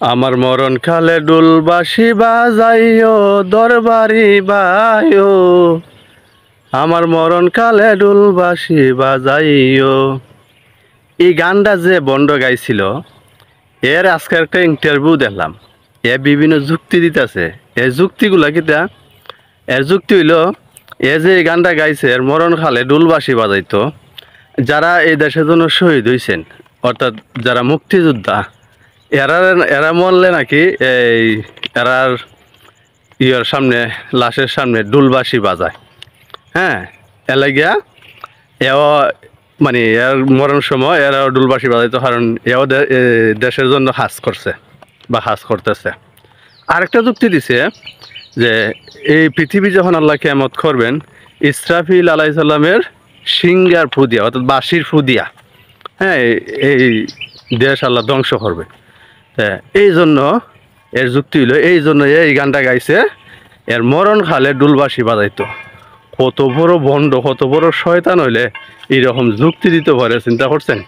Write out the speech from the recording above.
আমার মরণ কালে ডুলবাসি বাজাইও দরবারি বায়ো, আমার মরণ কালে ডুলবাসি বাজাইও। এই গানটা যে বন্ড গাইছিল, এর আজকে একটা ইন্টারভিউ দেখলাম। এ বিভিন্ন যুক্তি দিতেছে। এই যুক্তিগুলা কিতা? এর যুক্তি হইল, এ যে এই গানটা গাইছে এর মরণ কালে ডুলবাসি বাজাইতো, যারা এই দেশের জন্য শহীদ হয়েছেন, অর্থাৎ যারা মুক্তিযোদ্ধা, এরা এরা মরলে নাকি এই এরার ইয়ার সামনে, লাশের সামনে ডুলবাসি বাজায়। হ্যাঁ, এলাগিয়া এও মানে এর মরণ সময় এরা ডুলবাসি বাজাইতো, কারণ এও দেশের জন্য হাজ করছে বা হাজ করতেছে। আরেকটা যুক্তি দিছে যে এই পৃথিবী যখন আল্লাহ কিয়ামত করবেন, ইসরাফিল আলাইহিস সালামের সিঙ্গার ফুদিয়া, অর্থাৎ বাঁশির ফুদিয়া, হ্যাঁ, এই দেশ আল্লাহ ধ্বংস করবে। এই জন্য এর যুক্তি হইল, এই জন্য এই গানটা গাইছে, এর মরণ খালে ডুলবাসি বাজাইতো। কত বড় ভণ্ড, কত বড় শয়তান হইলে এইরকম যুক্তি দিতে পারে, চিন্তা করছেন?